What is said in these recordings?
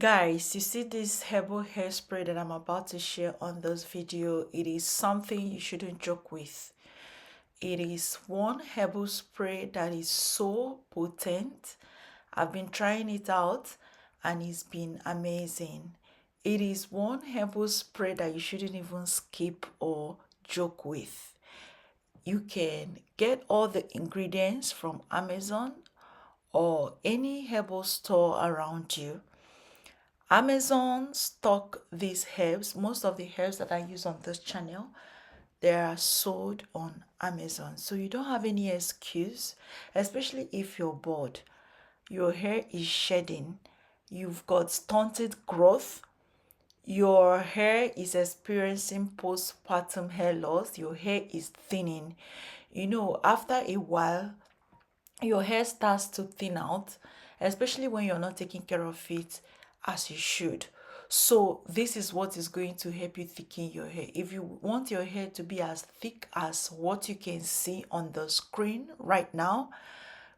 Guys, you see this herbal hairspray that I'm about to share on this video? It is something you shouldn't joke with. It is one herbal spray that is so potent. I've been trying it out and it's been amazing. It is one herbal spray that you shouldn't even skip or joke with. You can get all the ingredients from Amazon or any herbal store around you. Amazon stock these herbs. Most of the herbs that I use on this channel, they are sold on Amazon. So you don't have any excuse, especially if you're bored. Your hair is shedding. You've got stunted growth. Your hair is experiencing postpartum hair loss. Your hair is thinning. After a while, your hair starts to thin out, especially when you're not taking care of it as you should. So this is what is going to help you thicken your hair. If you want your hair to be as thick as what you can see on the screen right now,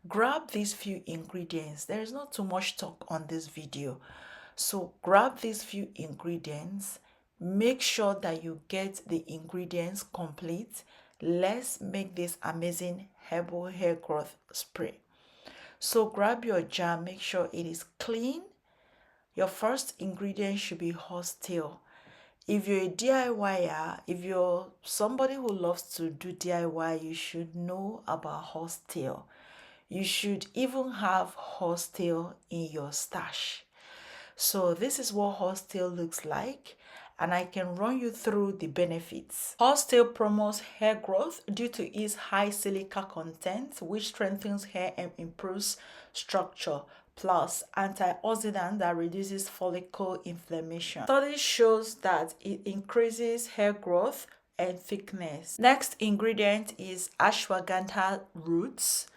grab these few ingredients. There is not too much talk on this video. So grab these few ingredients. Make sure that you get the ingredients complete. Let's make this amazing herbal hair growth spray. So grab your jar, make sure it is clean. Your first ingredient should be horsetail. If you're a DIYer, if you're somebody who loves to do DIY, you should know about horsetail. You should even have horsetail in your stash. So this is what horsetail looks like, and I can run you through the benefits. Horsetail promotes hair growth due to its high silica content, which strengthens hair and improves structure, plus antioxidant that reduces follicle inflammation. Study shows that it increases hair growth and thickness. Next ingredient is ashwagandha roots.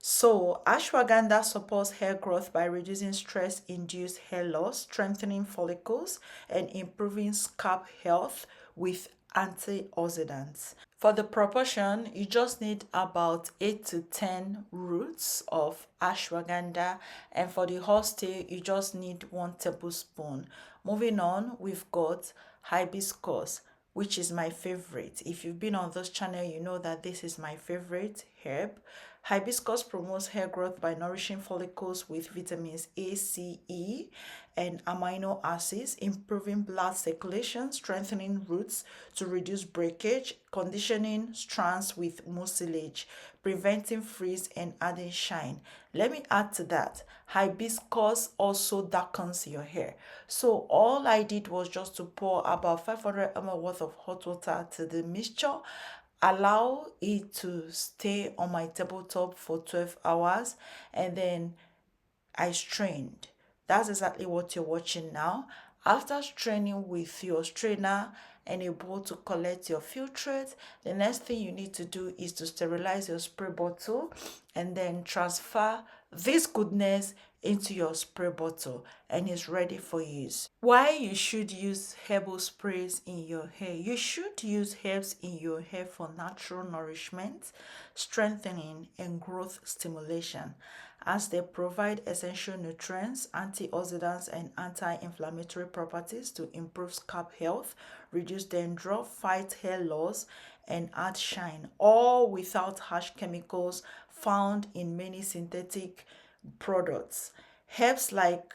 So, ashwagandha supports hair growth by reducing stress-induced hair loss, strengthening follicles, and improving scalp health with antioxidants. For the proportion, you just need about 8 to 10 roots of ashwagandha, and for the horsetail, you just need 1 tablespoon. Moving on, we've got hibiscus, which is my favorite. If you've been on this channel, you know that this is my favorite herb. Hibiscus promotes hair growth by nourishing follicles with vitamins A, C, E, and amino acids, improving blood circulation, strengthening roots to reduce breakage, conditioning strands with mucilage, preventing frizz and adding shine. Let me add to that, hibiscus also darkens your hair. So all I did was just to pour about 500 ml worth of hot water to the mixture, allow it to stay on my tabletop for 12 hours, and then I strained. That's exactly what you're watching now. After straining with your strainer and a bowl to collect your filtrate, the next thing you need to do is to sterilize your spray bottle and then transfer this goodness into your spray bottle, and it's ready for use. Why you should use herbal sprays in your hair? You should use herbs in your hair for natural nourishment, strengthening, and growth stimulation, as they provide essential nutrients, antioxidants, and anti-inflammatory properties to improve scalp health, reduce dandruff, fight hair loss, and add shine, all without harsh chemicals found in many synthetic products. Herbs like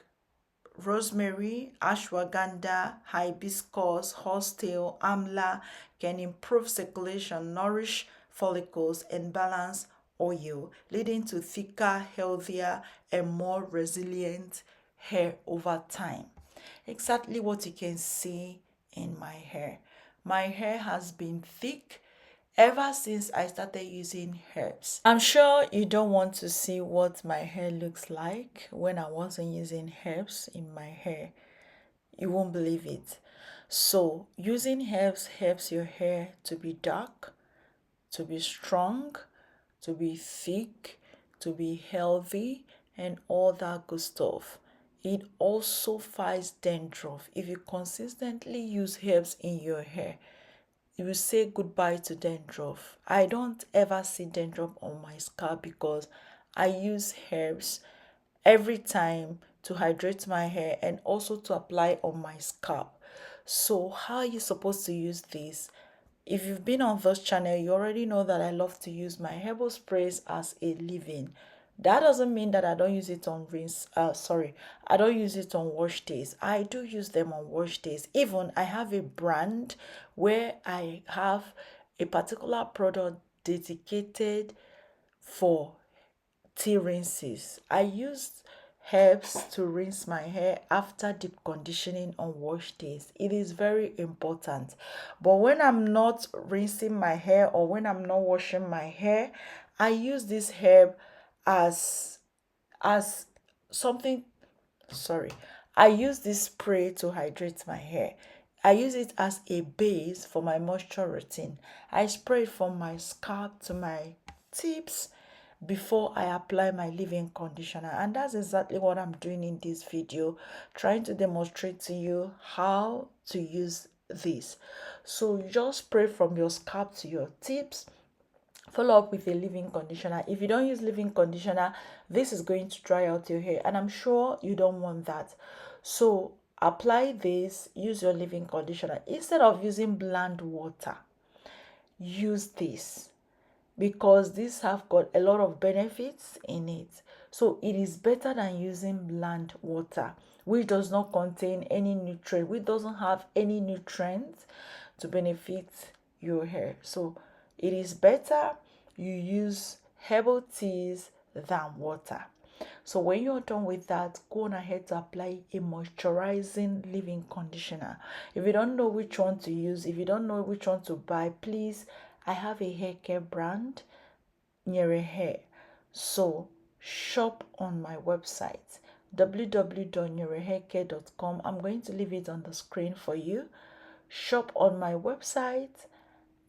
rosemary, ashwagandha, hibiscus, horsetail, amla can improve circulation, nourish follicles, and balance oil, leading to thicker, healthier, and more resilient hair over time. Exactly what you can see in my hair. My hair has been thick ever since I started using herbs. I'm sure you don't want to see what my hair looks like when I wasn't using herbs in my hair. You won't believe it. So, using herbs helps your hair to be dark, to be strong, to be thick, to be healthy, and all that good stuff. It also fights dandruff. If you consistently use herbs in your hair, you will say goodbye to dandruff. I don't ever see dandruff on my scalp because I use herbs every time to hydrate my hair and also to apply on my scalp. So how are you supposed to use this? If you've been on this channel, you already know that I love to use my herbal sprays as a leave-in. That doesn't mean that I don't use it on I don't use it on wash days. I do use them on wash days. Even I have a brand where I have a particular product dedicated for tea rinses. I use herbs to rinse my hair after deep conditioning on wash days. It is very important. But when I'm not rinsing my hair or when I'm not washing my hair, I use this herb as as something sorry I use this spray to hydrate my hair. I use it as a base for my moisture routine. I spray it from my scalp to my tips before I apply my leave-in conditioner, and that's exactly what I'm doing in this video, trying to demonstrate to you how to use this. So you just spray from your scalp to your tips, follow up with a leave-in conditioner. If you don't use leave-in conditioner, this is going to dry out your hair, and I'm sure you don't want that. So apply this, use your leave-in conditioner instead of using bland water. Use this because these have got a lot of benefits in it. So it is better than using bland water, which does not contain any nutrient, which doesn't have any nutrients to benefit your hair. So it is better you use herbal teas than water. So when you're done with that, go on ahead to apply a moisturizing leave-in conditioner. If you don't know which one to use, if you don't know which one to buy, please, I have a hair care brand, Nyere Hair. So shop on my website, www.nyerehaircare.com. I'm going to leave it on the screen for you. Shop on my website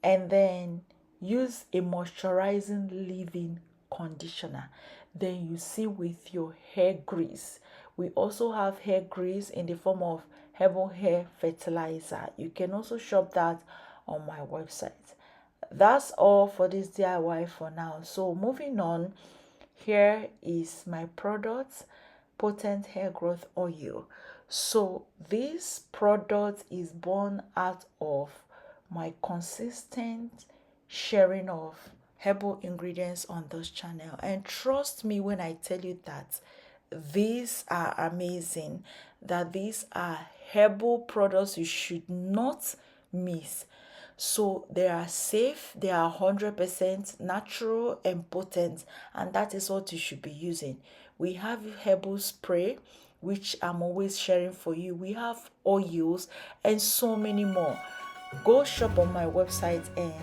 and then use a moisturizing leave-in conditioner. Then you see with your hair grease. We also have hair grease in the form of herbal hair fertilizer. You can also shop that on my website. That's all for this DIY for now. So moving on, here is my product, potent hair growth oil. So this product is born out of my consistent sharing of herbal ingredients on this channel, and trust me when I tell you that these are amazing, that these are herbal products you should not miss. So they are safe, they are 100% natural and potent, and that is what you should be using. We have herbal spray, which I'm always sharing for you. We have oils and so many more. Go shop on my website, and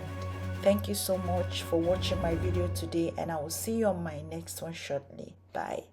thank you so much for watching my video today, and I will see you on my next one shortly. Bye.